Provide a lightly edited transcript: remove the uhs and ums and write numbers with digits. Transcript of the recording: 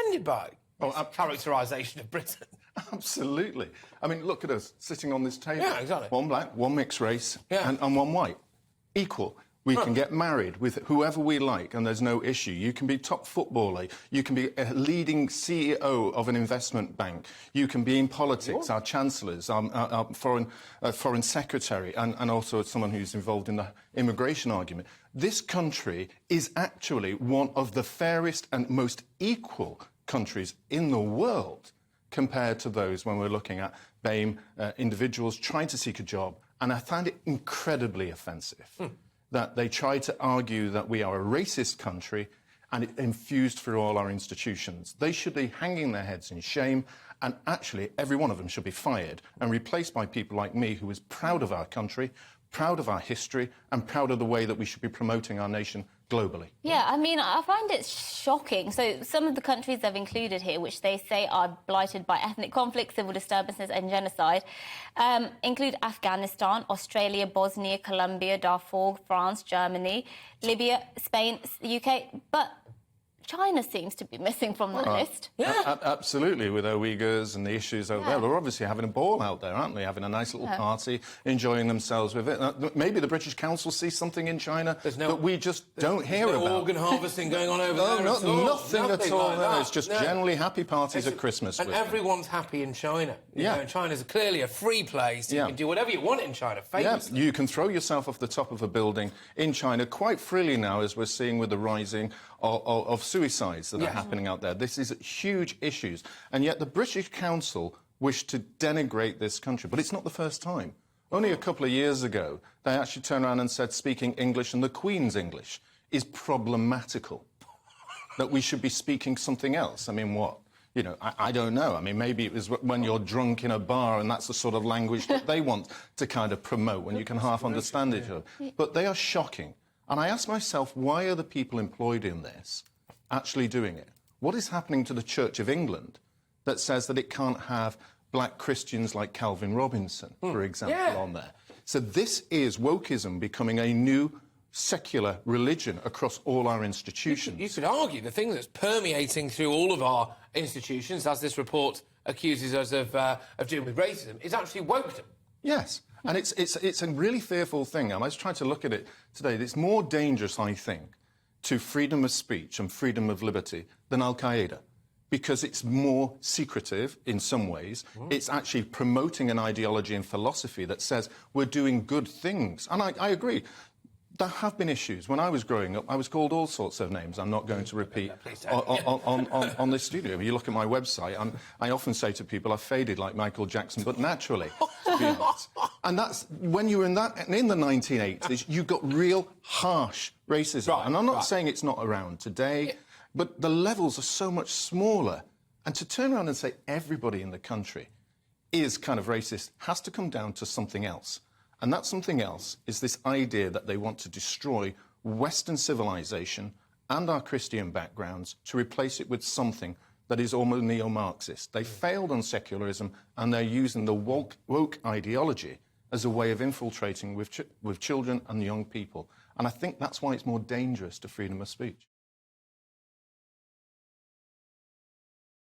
offended by characterisation of Britain. Absolutely. I mean, look at us sitting on this table. Yeah, exactly. One black, one mixed race, Yeah. and one white. Equal. We can get married with whoever we like, and there's no issue. You can be top footballer. You can be a leading CEO of an investment bank. You can be in politics, our chancellors, our foreign secretary, and also someone who's involved in the immigration argument. This country is actually one of the fairest and most equal countries in the world compared to those when we're looking at BAME, individuals trying to seek a job. And I find it incredibly offensive that they try to argue that we are a racist country and it infused through all our institutions. They should be hanging their heads in shame, and actually every one of them should be fired and replaced by people like me who is proud of our country, proud of our history, and proud of the way that we should be promoting our nation globally. Yeah, I mean, I find it shocking. So some of the countries they've included here, which they say are blighted by ethnic conflict, civil disturbances and genocide, include Afghanistan, Australia, Bosnia, Colombia, Darfur, France, Germany, Libya, Spain, the UK, but China seems to be missing from the list. Yeah. Absolutely, with our Uyghurs and the issues over there. They're obviously having a ball out there, aren't they? Having a nice little party, enjoying themselves with it. Maybe the British Council sees something in China that we just don't hear about. No organ harvesting going on over there at all. Nothing at all. Like that. It's just generally happy parties at Christmas. And everyone's happy in China. You know, China's clearly a free place. You can do whatever you want in China, famously. You can throw yourself off the top of a building in China quite freely now, as we're seeing with the rising of suicides that are happening out there. This is huge issues. And yet the British Council wish to denigrate this country. But it's not the first time. Only a couple of years ago, they actually turned around and said speaking English and the Queen's English is problematical. That we should be speaking something else. I mean, what? You know, I don't know. I mean, maybe it was when you're drunk in a bar and that's the sort of language that they want to kind of promote when you can half understand each other. But they are shocking. And I ask myself, why are the people employed in this actually doing it? What is happening to the Church of England that says that it can't have black Christians like Calvin Robinson, for example, on there? So this is wokeism becoming a new secular religion across all our institutions. You could argue the thing that's permeating through all of our institutions, as this report accuses us of doing with racism, is actually wokedom. Yes. And it's a really fearful thing. I was trying to look at it today. It's more dangerous, I think, to freedom of speech and freedom of liberty than Al-Qaeda, because it's more secretive in some ways. It's actually promoting an ideology and philosophy that says we're doing good things. And I agree. There have been issues. When I was growing up, I was called all sorts of names I'm not going to repeat on this studio. You look at my website, I often say to people, I've faded like Michael Jackson, but naturally, to be honest. And that's, when you were in the 1980s, you got real harsh racism. Right, and I'm not saying it's not around today, but the levels are so much smaller. And to turn around and say everybody in the country is kind of racist has to come down to something else. And that something else is this idea that they want to destroy Western civilization and our Christian backgrounds to replace it with something that is almost neo-Marxist. They failed on secularism, and they're using the woke ideology as a way of infiltrating with children and young people. And I think that's why it's more dangerous to freedom of speech.